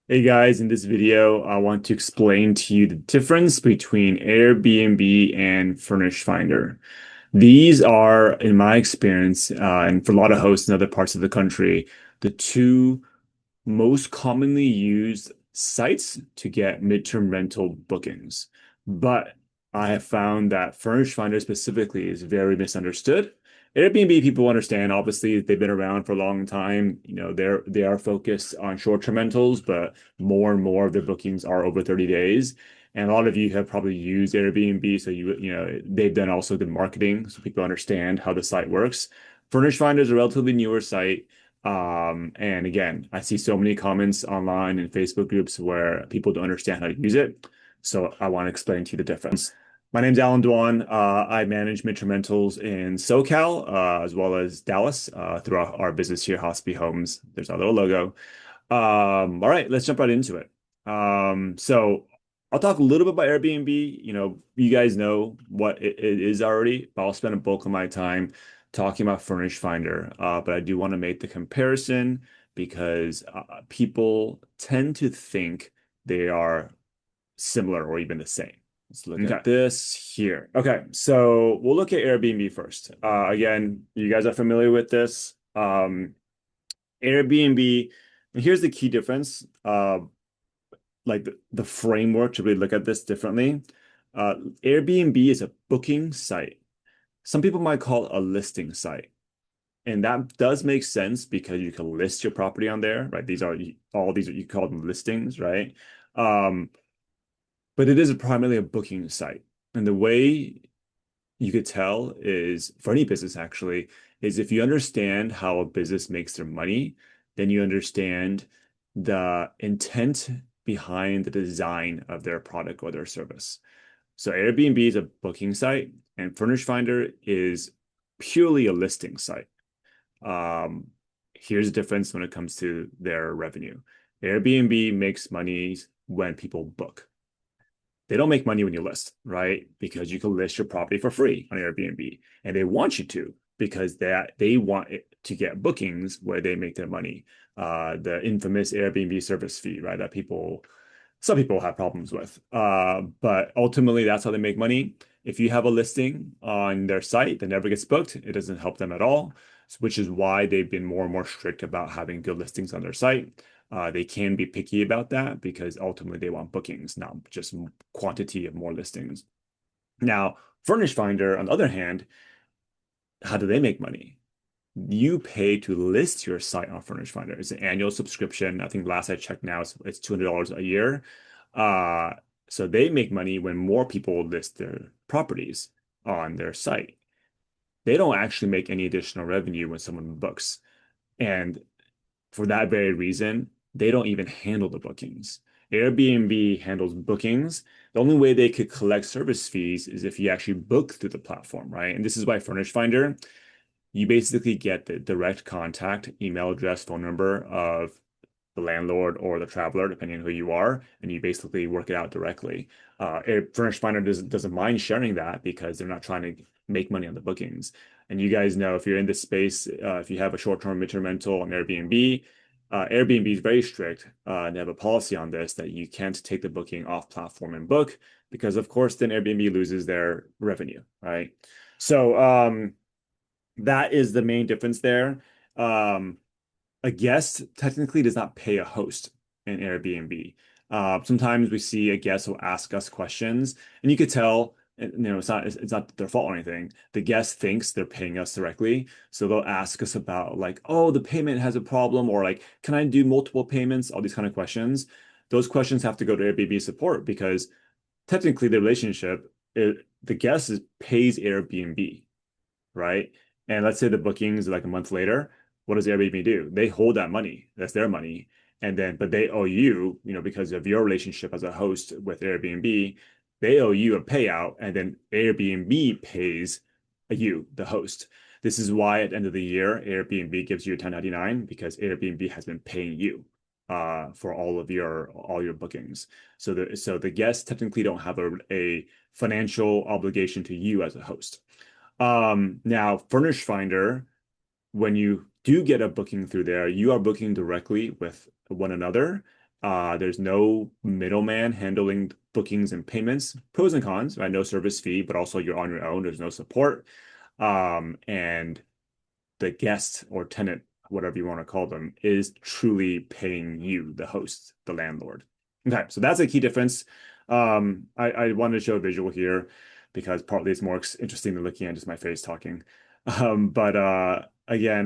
Hey guys, in this video, I want to explain to you the difference between Airbnb and Furnish Finder. These are, in my experience, and for a lot of hosts in other parts of the country, the two most commonly used sites to get midterm rental bookings. But I have found that Furnish Finder specifically is very misunderstood. Airbnb people understand, obviously, they've been around for a long time. They are focused on short-term rentals, but more and more of their bookings are over 30 days. And a lot of you have probably used Airbnb, so they've done also good marketing, so people understand how the site works. Furnish Finder is a relatively newer site. And again, I see so many comments online and Facebook groups where people don't understand how to use it. So I want to explain to you the difference. My name's Alan Dwan. I manage Midterm Rentals in SoCal, as well as Dallas, through our business here, Hospi Homes. There's our little logo. All right, let's jump right into it. So I'll talk a little bit about Airbnb. You guys know what it is already, but I'll spend a bulk of my time talking about Furnish Finder. But I do want to make the comparison because people tend to think they are similar or even the same. Let's look at this here. Okay, so we'll look at Airbnb first. Again, you guys are familiar with this. Airbnb, and here's the key difference. Like the framework to really look at this differently. Airbnb is a booking site. Some people might call it a listing site. And that does make sense because you can list your property on there, right? These are you call them listings, right? Um, but it is primarily a booking site. And the way you could tell is for any business actually, is if you understand how a business makes their money, then you understand the intent behind the design of their product or their service. So Airbnb is a booking site and Furnish Finder is purely a listing site. Um, Here's the difference when it comes to their revenue. Airbnb makes money when people book. They don't make money when you list, right? Because you can list your property for free on Airbnb, and they want you to because they want it to get bookings where they make their money. The infamous Airbnb service fee, right? That some people have problems with. But ultimately, that's how they make money. If you have a listing on their site that never gets booked, it doesn't help them at all, which is why they've been more and more strict about having good listings on their site. They can be picky about that because ultimately they want bookings, not just quantity of more listings. Now, Furnish Finder, on the other hand, how do they make money? You pay to list your site on Furnish Finder. It's an annual subscription. I think last I checked now, it's $200 a year. Uh, so they make money when more people list their properties on their site. They don't actually make any additional revenue when someone books. And for that very reason, they don't even handle the bookings. Airbnb handles bookings. The only way they could collect service fees is if you actually book through the platform, right? And this is why Furnish Finder, you basically get the direct contact, email address, phone number of the landlord or the traveler, depending on who you are, and you basically work it out directly. Furnish Finder doesn't mind sharing that because they're not trying to make money on the bookings. And you guys know if you're in this space, if you have a short-term midterm rental on Airbnb, Airbnb is very strict. They have a policy on this that you can't take the booking off platform and book because, of course, then Airbnb loses their revenue, right? So that is the main difference there. Um, a guest technically does not pay a host in Airbnb. Sometimes we see a guest will ask us questions, and you could tell, it's not their fault or anything. The guest thinks they're paying us directly, so they'll ask us about like, oh, the payment has a problem, or like, can I do multiple payments? All these kind of questions. Those questions have to go to Airbnb support because technically the relationship, the guest pays Airbnb, right? And let's say the bookings are like a month later, what does Airbnb do? They hold that money. That's their money. And then, but they owe you, because of your relationship as a host with Airbnb, they owe you a payout. And then Airbnb pays you, the host. This is why at the end of the year, Airbnb gives you a 1099 because Airbnb has been paying you for all your bookings. So the guests technically don't have a financial obligation to you as a host. Now, Furnish Finder, when you do get a booking through there, you are booking directly with one another. There's no middleman handling bookings and payments. Pros and cons, right? No service fee, but also you're on your own. There's no support. And the guest or tenant, whatever you want to call them, is truly paying you, the host, the landlord. Okay, so that's a key difference. I wanted to show a visual here because partly it's more interesting than looking at just my face talking. But again,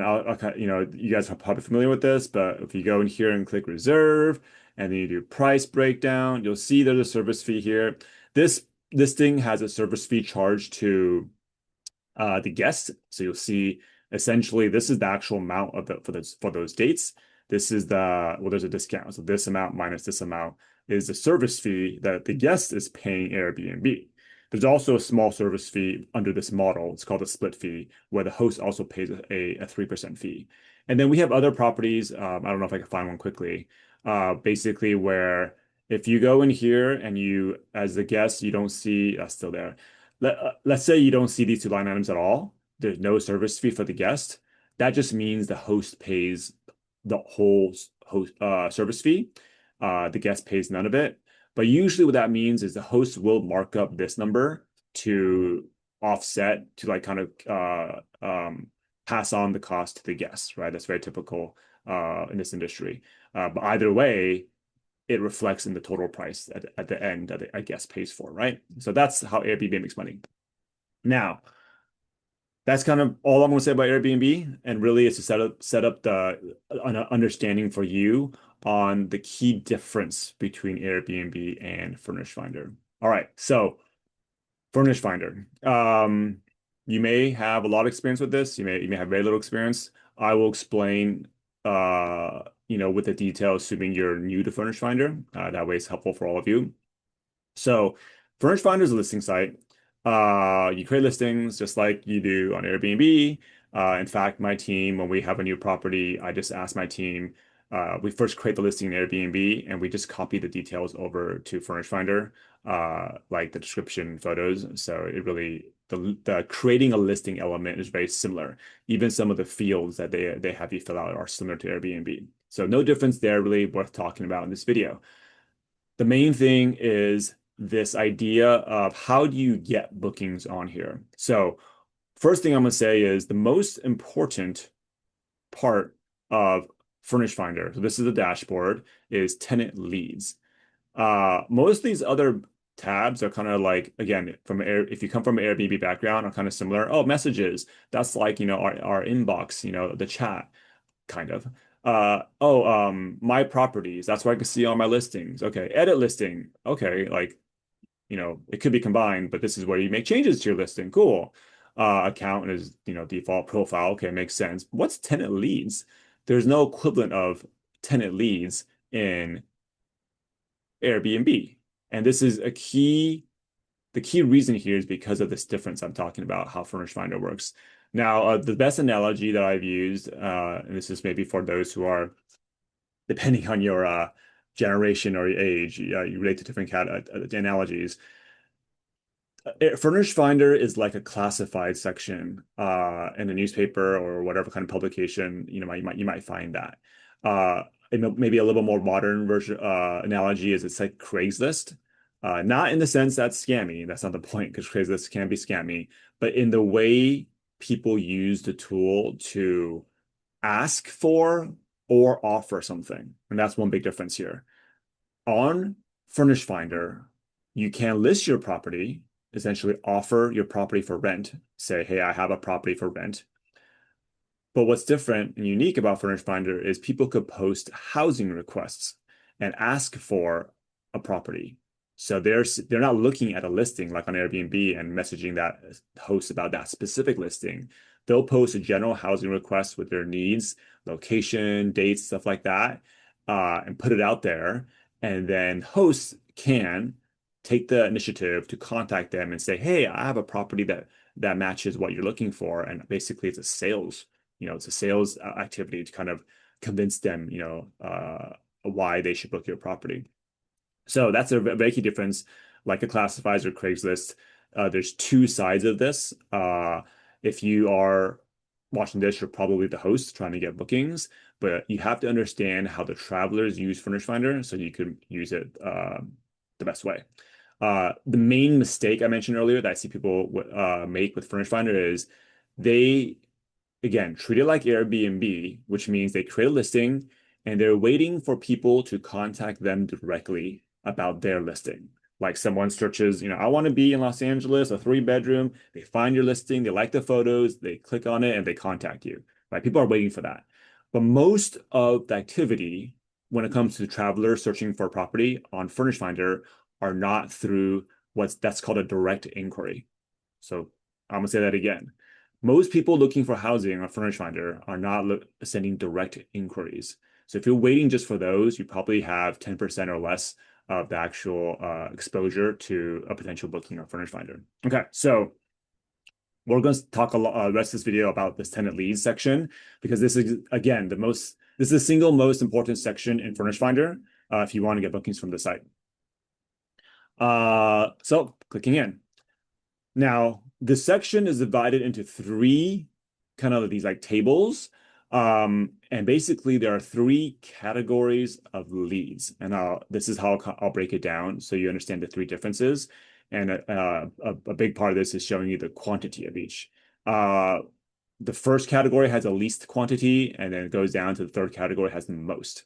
you guys are probably familiar with this, but if you go in here and click reserve and then you do price breakdown, you'll see there's a service fee here. This listing has a service fee charged to the guest. So you'll see essentially this is the actual amount of for those dates. This is there's a discount. So this amount minus this amount is the service fee that the guest is paying Airbnb. There's also a small service fee under this model. It's called a split fee, where the host also pays a 3% fee. And then we have other properties. I don't know if I can find one quickly. Basically, where if you go in here and you, as the guest, you don't see still there let's say you don't see these two line items at all. There's no service fee for the guest. That just means the host pays the whole host service fee. The guest pays none of it. But usually what that means is the host will mark up this number to offset to like kind of pass on the cost to the guest, right? That's very typical in this industry. But either way, it reflects in the total price at the end that I guess pays for, right? So that's how Airbnb makes money. Now, that's kind of all I'm going to say about Airbnb, and really it's to set up the an understanding for you on the key difference between Airbnb and Furnish Finder. All right, so Furnish Finder. You may have a lot of experience with this. You may have very little experience. I will explain with the details, assuming you're new to Furnish Finder. That way it's helpful for all of you. So Furnish Finder is a listing site. You create listings just like you do on Airbnb. In fact, my team, when we have a new property, I just ask my team, we first create the listing in Airbnb and we just copy the details over to Furnish Finder, like the description, photos. So it really, the creating a listing element is very similar. Even some of the fields that they have you fill out are similar to Airbnb. So no difference there really worth talking about in this video. The main thing is this idea of how do you get bookings on here? So first thing I'm going to say is the most important part of Furnish Finder, so this is the dashboard, is tenant leads. Most of these other tabs are kind of like, again, if you come from an Airbnb background, are kind of similar. Oh, messages, that's like, our inbox, the chat, kind of. My properties, that's where I can see all my listings. Okay, edit listing. Okay, like, it could be combined, but this is where you make changes to your listing. Cool. Account is, default profile. Okay, makes sense. What's tenant leads? There's no equivalent of tenant leads in Airbnb. And this is the key reason here is because of this difference I'm talking about, how Furnish Finder works. Now, the best analogy that I've used, and this is maybe for those who are, depending on your generation or your age, you relate to different analogies. Furnish Finder is like a classified section in a newspaper or whatever kind of publication. You might find that. Maybe a little more modern version analogy is it's like Craigslist. Not in the sense that's scammy. That's not the point, because Craigslist can be scammy, but in the way people use the tool to ask for or offer something. And that's one big difference here. On Furnish Finder, you can list your property, essentially offer your property for rent. Say, hey, I have a property for rent. But what's different and unique about Furnish Finder is people could post housing requests and ask for a property. So they're not looking at a listing like on Airbnb and messaging that host about that specific listing. They'll post a general housing request with their needs, location, dates, stuff like that, and put it out there. And then hosts can take the initiative to contact them and say, hey, I have a property that matches what you're looking for. And basically it's a sales activity to kind of convince them, why they should book your property. So that's a very key difference. Like a classifieds or Craigslist, there's two sides of this. If you are watching this, you're probably the host trying to get bookings, but you have to understand how the travelers use Furnish Finder so you can use it the best way. The main mistake I mentioned earlier that I see people make with Furnish Finder is they, again, treat it like Airbnb, which means they create a listing and they're waiting for people to contact them directly about their listing. Like someone searches, I want to be in Los Angeles, a 3 bedroom. They find your listing, they like the photos, they click on it, and they contact you. Right? People are waiting for that. But most of the activity when it comes to travelers searching for a property on Furnish Finder are not through that's called a direct inquiry. So I'm gonna say that again. Most people looking for housing on Furnish Finder are not sending direct inquiries. So if you're waiting just for those, you probably have 10% or less of the actual exposure to a potential booking on Furnish Finder. Okay, so we're going to talk a lot rest of this video about this tenant leads section because this is again this is the single most important section in Furnish Finder if you want to get bookings from the site. So clicking in. Now, this section is divided into three kind of these like tables. And basically there are three categories of leads. And this is how I'll break it down so you understand the three differences. And a big part of this is showing you the quantity of each. The first category has the least quantity, and then it goes down to the third category has the most.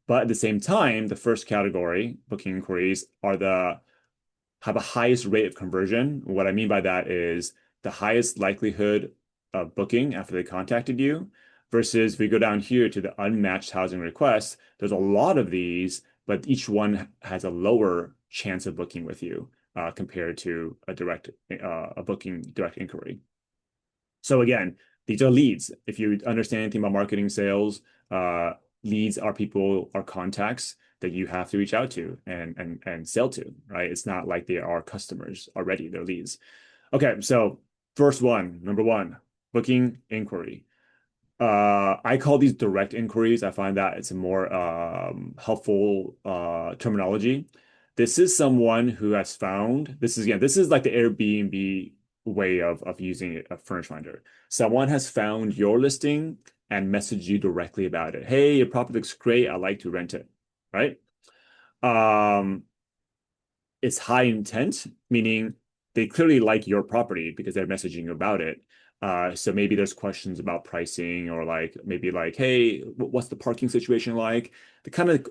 But at the same time, the first category, booking inquiries, have a highest rate of conversion. What I mean by that is the highest likelihood of booking after they contacted you versus if we go down here to the unmatched housing requests, there's a lot of these, but each one has a lower chance of booking with you compared to a booking direct inquiry. So again, these are leads. If you understand anything about marketing sales, leads are contacts that you have to reach out to and sell to, right? It's not like they are customers already, they're leads. Okay, so number one, booking inquiry. I call these direct inquiries. I find that it's a more helpful terminology. This is someone who has found, this is like the Airbnb way of using a Furnish Finder. Someone has found your listing and messaged you directly about it. Hey, your property looks great. I'd like to rent it, right? It's high intent, meaning they clearly like your property because they're messaging you about it. So maybe there's questions about pricing or maybe hey, what's the parking situation like? The kind of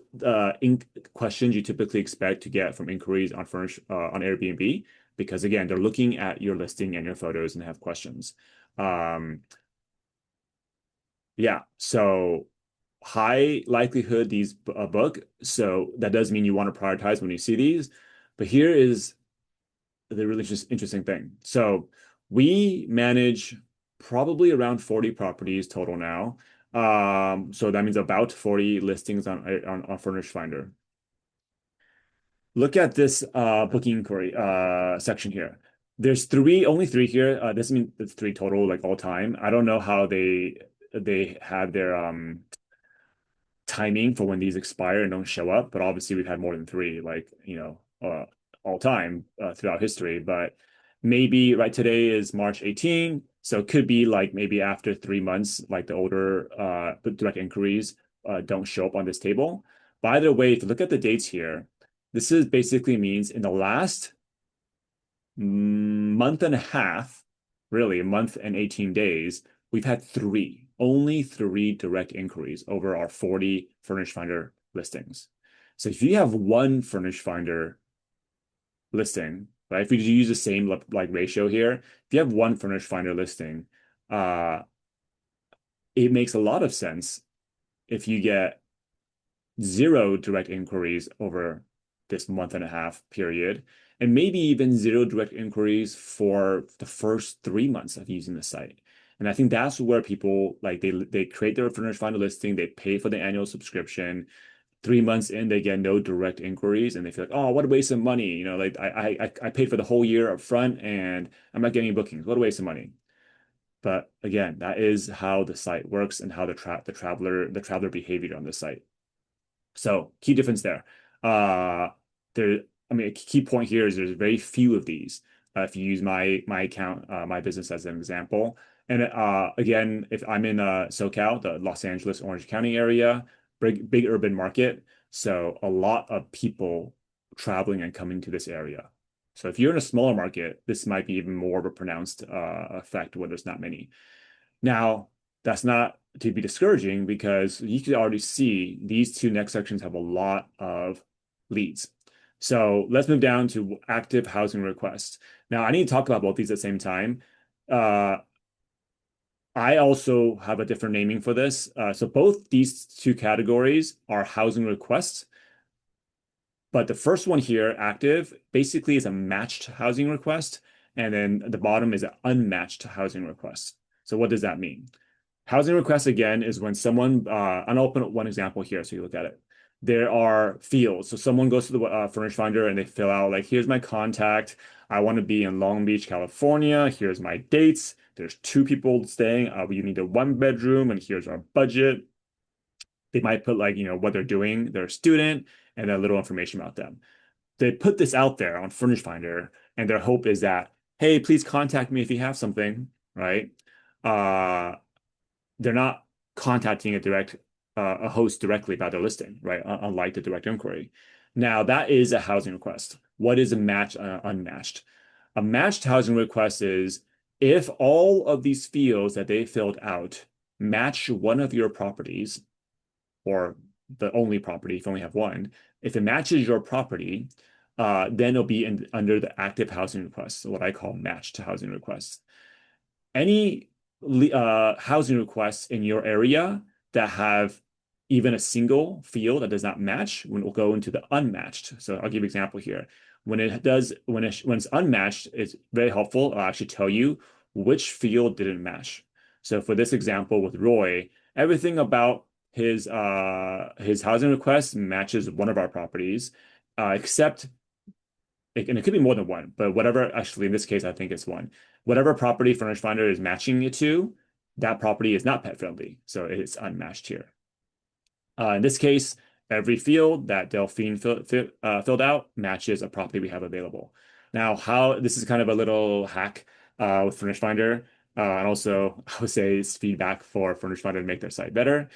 questions you typically expect to get from inquiries on Airbnb, because again, they're looking at your listing and your photos and have questions. Yeah, so high likelihood these book. So that does mean you want to prioritize when you see these. But here is the really just interesting thing. So we manage probably around 40 properties total now. So that means about 40 listings on Furnish Finder. Look at this booking inquiry section here. There's only three here. This means it's three total, like all time. I don't know how they have their timing for when these expire and don't show up, but obviously we've had more than three, all time throughout history. But maybe right today is March 18, so it could be maybe after 3 months, like the older direct inquiries don't show up on this table. By the way, if you look at the dates here, this is basically means in the last month and a half, really a month and 18 days, we've had only three direct inquiries over our 40 Furnish Finder listings. So if you have one Furnish Finder listing, right? If we use the same ratio here, if you have one Furnish Finder listing, it makes a lot of sense if you get 0 direct inquiries over this month and a half period, and maybe even 0 direct inquiries for the first 3 months of using the site. And I think that's where people they create their Furnish Finder listing, they pay for the annual subscription. 3 months in, they get no direct inquiries, and they feel like, oh, what a waste of money. I paid for the whole year up front, and I'm not getting bookings. What a waste of money. But again, that is how the site works and how the traveler behavior on the site. So key difference there. A key point here is there's very few of these. If you use my account, my business as an example, And again, if I'm in SoCal, the Los Angeles, Orange County area, big urban market, so a lot of people traveling and coming to this area. So if you're in a smaller market, this might be even more of a pronounced effect where there's not many. Now, that's not to be discouraging because you can already see these two next sections have a lot of leads. So let's move down to active housing requests. Now, I need to talk about both these at the same time. Uh, I also have a different naming for this. So both these two categories are housing requests, but the first one here, active, basically is a matched housing request, and then the bottom is an unmatched housing request. So what does that mean? Housing request again is when someone, and I'll open up one example here so you look at it. There are fields. So someone goes to the Furnish Finder and they fill out like, here's my contact. I want to be in Long Beach, California. Here's my dates. There's two people staying. We need a one bedroom and here's our budget. They might put like, what they're doing. They're a student and a little information about them. They put this out there on Furnish Finder and their hope is that, hey, please contact me if you have something, right? Uh, they're not contacting a host directly about their listing, right? Unlike the direct inquiry. Now that is a housing request. What is a match unmatched? A matched housing request is if all of these fields that they filled out match one of your properties or the only property if you only have one, if it matches your property, then it'll be under the active housing request, what I call matched housing requests. Any housing requests in your area that have even a single field that does not match will go into the unmatched. So I'll give you an example here. When it's unmatched, it's very helpful. I'll actually tell you which field didn't match. So for this example with Roy, everything about his housing request matches one of our properties, except and it could be more than one, but whatever, actually, in this case, I think it's one. Whatever property Furnish Finder is matching it to, that property is not pet friendly. So it's unmatched here. In this case, every field that Delphine filled out matches a property we have available. Now, how this is kind of a little hack with Furnish Finder, and also I would say it's feedback for Furnish Finder to make their site better.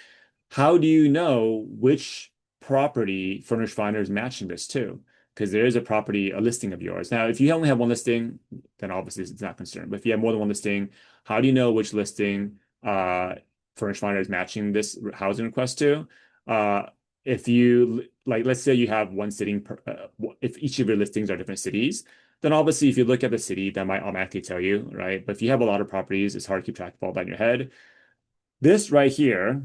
How do you know which property Furnish Finder is matching this to? Because there is a property, a listing of yours. Now, if you only have one listing, then obviously it's not concerned. But if you have more than one listing, how do you know which listing Furnish Finder is matching this housing request to? Uh, if you like, let's say you have one sitting per, if each of your listings are different cities, then obviously if you look at the city, that might automatically tell you, right? But if you have a lot of properties, it's hard to keep track of all that in your head. This right here,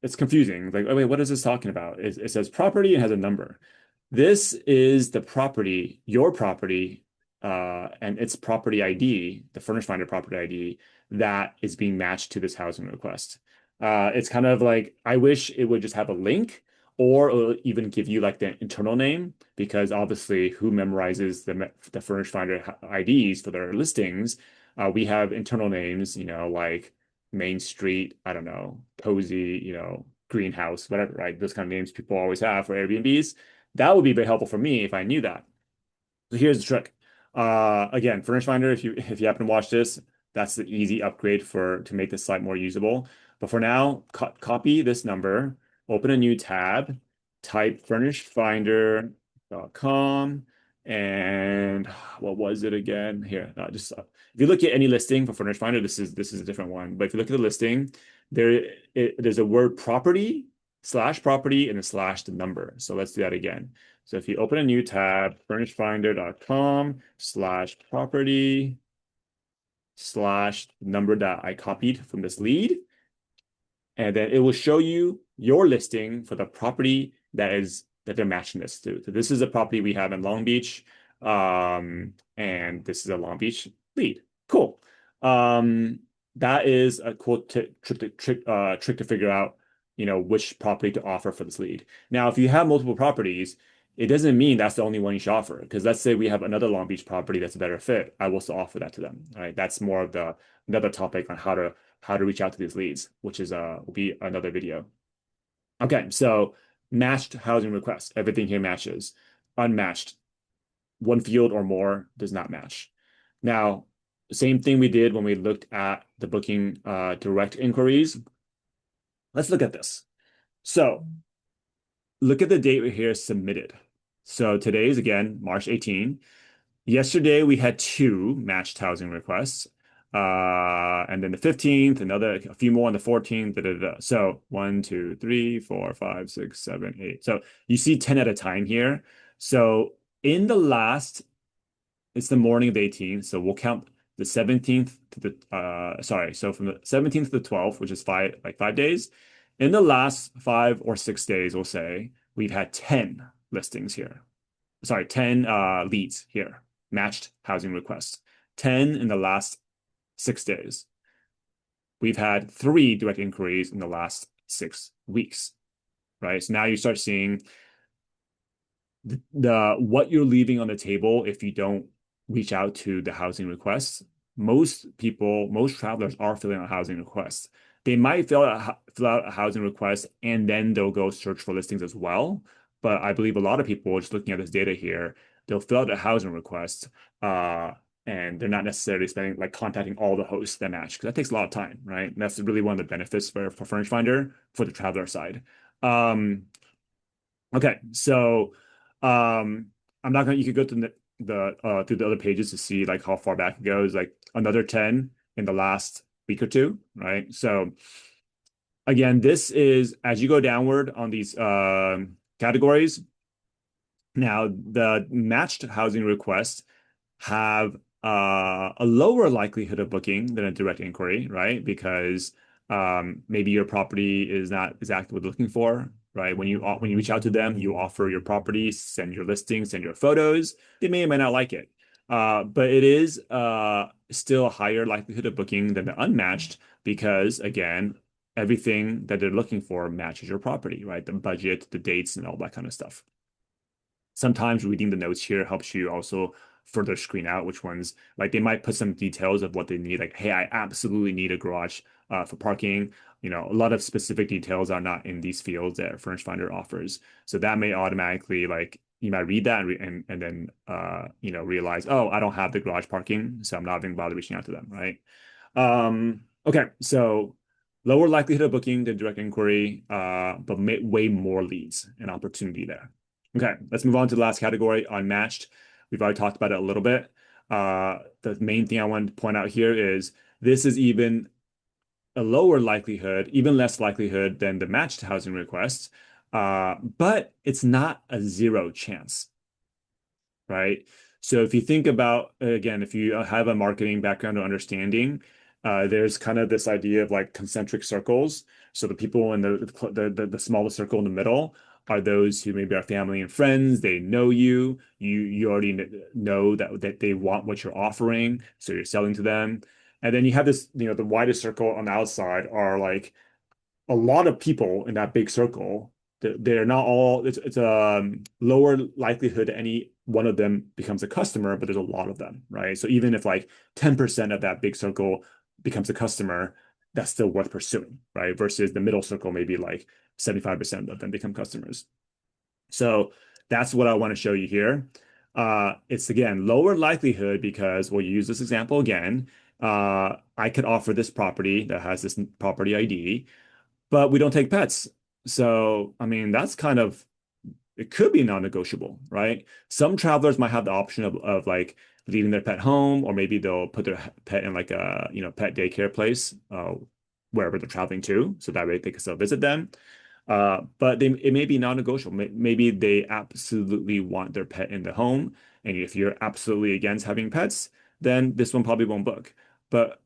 it's confusing. Like, oh wait, what is this talking about? It says property and has a number. This is the property, your property, and its property ID, the Furnish Finder property ID, that is being matched to this housing request. It's kind of like, I wish it would just have a link or it'll even give you like the internal name, because obviously who memorizes the Furnish Finder IDs for their listings? We have internal names, like Main Street, I don't know, Cozy, Greenhouse, whatever, right? Those kind of names people always have for Airbnbs. That would be very helpful for me if I knew that. So here's the trick. Again, Furnish Finder, if you happen to watch this, that's the easy upgrade to make this site more usable. But for now, copy this number, open a new tab, type furnishedfinder.com, and what was it again? Here, just if you look at any listing for Furnish Finder, this is a different one. But if you look at the listing, there's a word property slash property and a slash the number. So let's do that again. So if you open a new tab, furnishedfinder.com slash property slash number that I copied from this lead, and then it will show you your listing for the property that they're matching this to. So this is a property we have in Long Beach, and this is a Long Beach lead. Cool. That is a cool trick to figure out, which property to offer for this lead. Now, if you have multiple properties, it doesn't mean that's the only one you should offer. Because let's say we have another Long Beach property that's a better fit, I will still offer that to them. All right, that's more of another topic on how to reach out to these leads, which is will be another video. Okay, so matched housing requests, everything here matches. Unmatched, one field or more does not match. Now, Same thing we did when we looked at the booking direct inquiries. Let's look at this. So look at the date right here submitted. So today is again March 18. Yesterday we had two matched housing requests. And then the 15th, another a few more on the 14th. Da, da, da. So 1, 2, 3, 4, 5, 6, 7, 8. So you see 10 at a time here. So in the last, it's the morning of the 18th. So we'll count the 17th to the sorry, so from the 17th to the 12th, which is 5 days. In the last 5 or 6 days, we'll say we've had 10 listings here. Sorry, 10 leads here, matched housing requests. 10 in the last 6 days. We've had 3 direct inquiries in the last 6 weeks, right? So now you start seeing the what you're leaving on the table if you don't reach out to the housing requests. Most people, most travelers are filling out housing requests. They might fill out a housing request and then they'll go search for listings as well. But I believe a lot of people, just looking at this data here, they'll fill out a housing request, and they're not necessarily spending like contacting all the hosts that match because that takes a lot of time, right? And that's really one of the benefits for Furnish Finder for the traveler side. Okay, so I'm not gonna. You could go to the through the other pages to see like how far back it goes. Like another 10 in the last week or two, right? So again, this is as you go downward on these categories. Now the matched housing requests have a lower likelihood of booking than a direct inquiry, right? Because maybe your property is not exactly what they're looking for, right? When you reach out to them, you offer your property, send your listing, send your photos. They may or may not like it, but it is still a higher likelihood of booking than the unmatched because again, everything that they're looking for matches your property, right? The budget, the dates, and all that kind of stuff. Sometimes reading the notes here helps you also further screen out which ones, like they might put some details of what they need, like, hey, I absolutely need a garage for parking. A lot of specific details are not in these fields that Furnish Finder offers. So that may automatically, like, you might read that and then realize, oh, I don't have the garage parking, so I'm not even bothered reaching out to them, right? Okay, so lower likelihood of booking than direct inquiry, but way more leads and opportunity there. Okay, let's move on to the last category, unmatched. We've already talked about it a little bit. The main thing I want to point out here is this is even a lower likelihood, even less likelihood than the matched housing requests, but it's not a zero chance, right? So if you think about, again, if you have a marketing background or understanding, there's kind of this idea of like concentric circles. So the people in the smallest circle in the middle are those who maybe are family and friends. They know you. You already know that they want what you're offering, so you're selling to them. And then you have this, the widest circle on the outside are like a lot of people in that big circle. They're not all, it's a lower likelihood any one of them becomes a customer, but there's a lot of them, right? So even if like 10% of that big circle becomes a customer, that's still worth pursuing, right? Versus the middle circle, maybe like 75% of them become customers. So that's what I want to show you here. It's again lower likelihood because we'll use this example again. I could offer this property that has this property ID, but we don't take pets. So, I mean, that's kind of, it could be non-negotiable, right? Some travelers might have the option of like leaving their pet home, or maybe they'll put their pet in like a, pet daycare place, wherever they're traveling to. So that way they can still visit them. But it may be non-negotiable. Maybe they absolutely want their pet in the home. And if you're absolutely against having pets, then this one probably won't book. But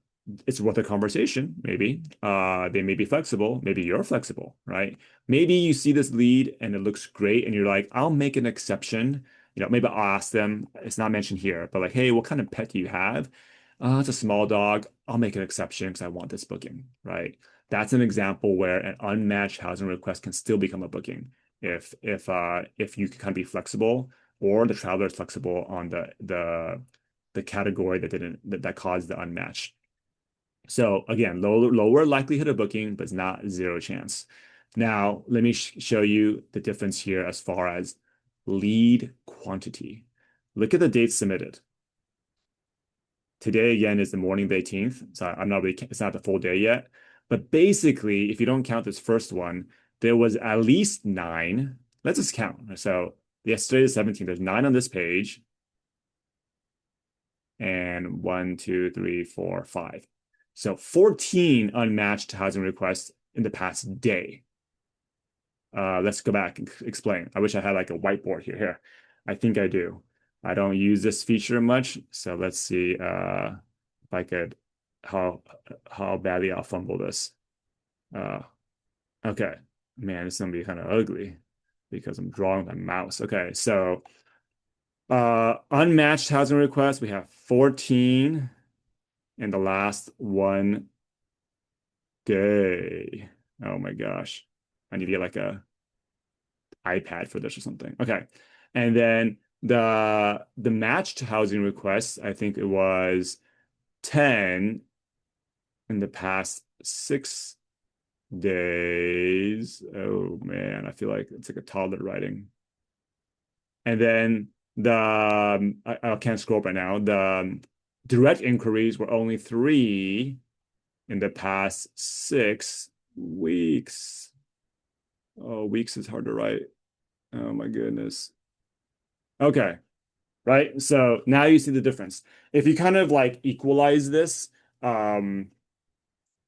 it's worth a conversation, maybe. They may be flexible. Maybe you're flexible, right? Maybe you see this lead and it looks great, and you're like, I'll make an exception. Maybe I'll ask them, it's not mentioned here, but like, hey, what kind of pet do you have? It's a small dog. I'll make an exception because I want this booking, right? That's an example where an unmatched housing request can still become a booking if you can kind of be flexible or the traveler is flexible on the category that caused the unmatched. So again, lower likelihood of booking, but it's not zero chance. Now, let me show you the difference here as far as lead quantity. Look at the dates submitted. Today again is the morning of the 18th, so I'm not really, it's not the full day yet. But basically, if you don't count this first one, there was at least nine. Let's just count. So yesterday is 17th. There's nine on this page, and one, two, three, four, five. So 14 unmatched housing requests in the past day. Let's go back and explain. I wish I had like a whiteboard here. Here, I think I do. I don't use this feature much, so let's see if I could how how badly I'll fumble this. Uh, okay, man, it's gonna be kind of ugly because I'm drawing with my mouse. Okay, so unmatched housing requests, we have 14 in the last one day. Oh my gosh, I need to get like a iPad for this or something. Okay. And then the matched housing requests, I think it was 10 in the past 6 days. Oh man, I feel like it's like a toddler writing. And then I can't scroll up right now. The direct inquiries were only three in the past 6 weeks. Oh, weeks is hard to write. Oh my goodness. Okay. Right? So now you see the difference. If you kind of like equalize this, um,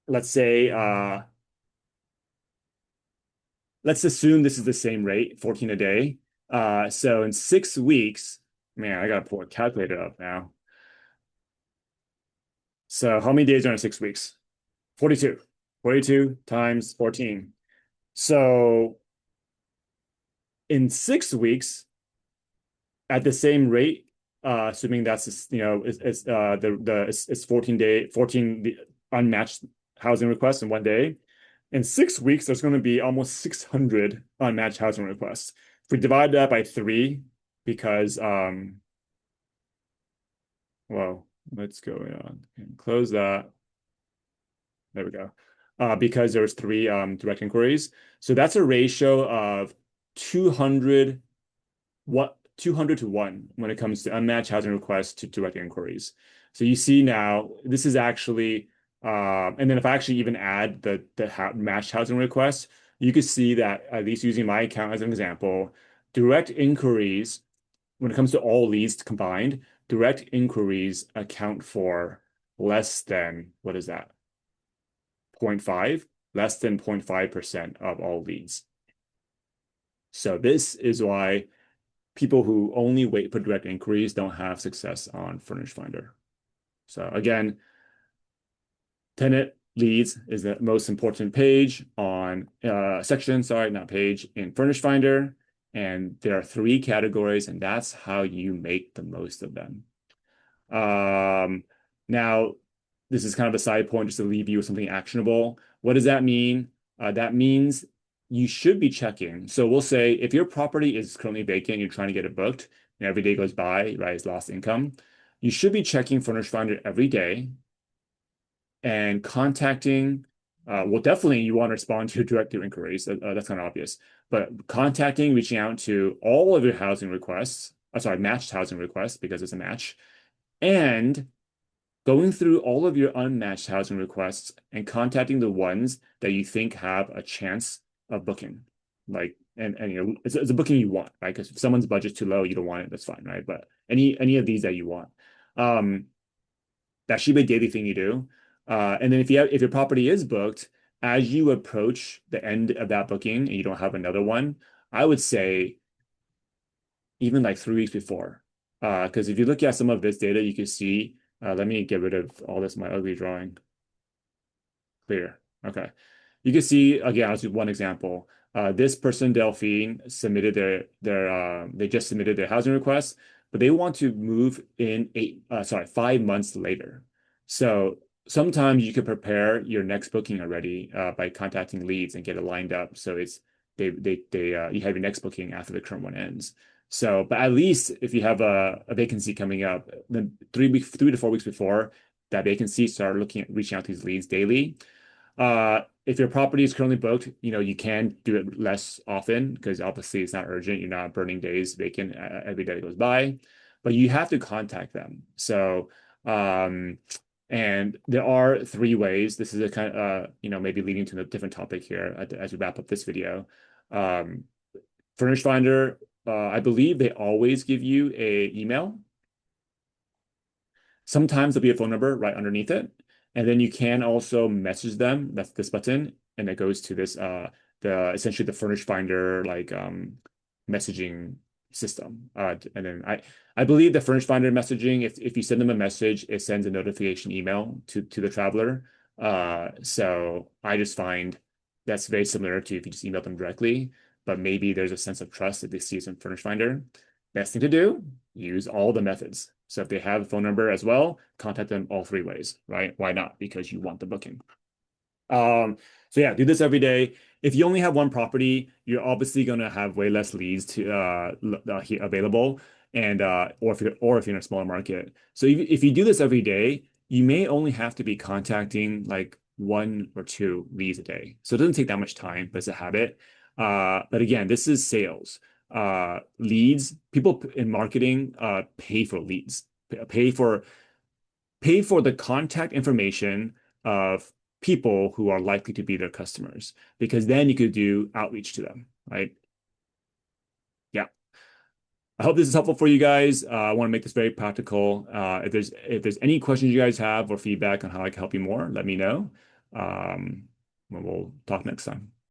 let's say let's assume this is the same rate, 14 a day. So in 6 weeks, man, I gotta pull a calculator up now. So how many days are in 6 weeks? 42. 42 times 14. So in 6 weeks, at the same rate, assuming that's it's it's 14 the unmatched housing requests in one day. In 6 weeks, there's going to be almost 600 unmatched housing requests. If we divide that by three, because well, let's go and close that. There we go. Because there's three direct inquiries, so that's a ratio of 200 what 200 to 1 when it comes to unmatched housing requests to direct inquiries. So you see now this is actually and then if I actually even add the matched housing requests, you could see that at least using my account as an example, direct inquiries when it comes to all leads combined, direct inquiries account for less than what is that? 0.5, less than 0.5% of all leads. So this is why people who only wait for direct inquiries don't have success on Furnish Finder. So again, tenant leads is the most important page on section, sorry, not page in Furnish Finder. And there are three categories, and that's how you make the most of them. Now, this is kind of a side point just to leave you with something actionable. What does that mean? That means you should be checking. So we'll say if your property is currently vacant, you're trying to get it booked, and every day goes by, right, it's lost income. You should be checking Furnish Finder every day and contacting. Well, definitely you want to respond to direct inquiries. That's kind of obvious. But contacting, reaching out to all of your housing requests, sorry, matched housing requests because it's a match, and going through all of your unmatched housing requests and contacting the ones that you think have a chance of booking. Like, and you know, it's a booking you want, right? Because if someone's budget's too low, you don't want it, that's fine, right? But any of these that you want. That should be a daily thing you do. And then if your property is booked, as you approach the end of that booking and you don't have another one, I would say even like 3 weeks before. Because if you look at some of this data, you can see, let me get rid of all this, my ugly drawing. Clear. Okay. You can see, again, I'll do one example. This person, Delphine, submitted they just submitted their housing request, but they want to move in 5 months later. So sometimes you could prepare your next booking already by contacting leads and get it lined up. So it's you have your next booking after the current one ends. So, but at least if you have a vacancy coming up, then 3 to 4 weeks before that vacancy, start reaching out to these leads daily. If your property is currently booked, you know, you can do it less often because obviously it's not urgent. You're not burning days vacant every day that goes by, but you have to contact them. So, Um, and there are three ways. This is a kind of, maybe leading to a different topic here as we wrap up this video. Um, Furnish Finder, I believe they always give you a email. Sometimes there'll be a phone number right underneath it. And then you can also message them. That's this button. And it goes to this the essentially the Furnish Finder messaging system. And then I believe the Furnish Finder messaging, if you send them a message, it sends a notification email to the traveler. So I just find that's very similar to if you just email them directly, but maybe there's a sense of trust that they see it's in Furnish Finder. Best thing to do, use all the methods. So if they have a phone number as well, contact them all three ways, right? Why not? Because you want the booking. So yeah, do this every day. If you only have one property, you're obviously going to have way less leads to available, and or if you're in a smaller market. So if you do this every day, you may only have to be contacting like one or two leads a day. So it doesn't take that much time, but it's a habit. But again, this is sales. Leads, people in marketing pay for leads, pay for the contact information of people who are likely to be their customers, because then you could do outreach to them, right? Yeah. I hope this is helpful for you guys. I want to make this very practical. If there's any questions you guys have or feedback on how I can help you more, let me know. We'll talk next time.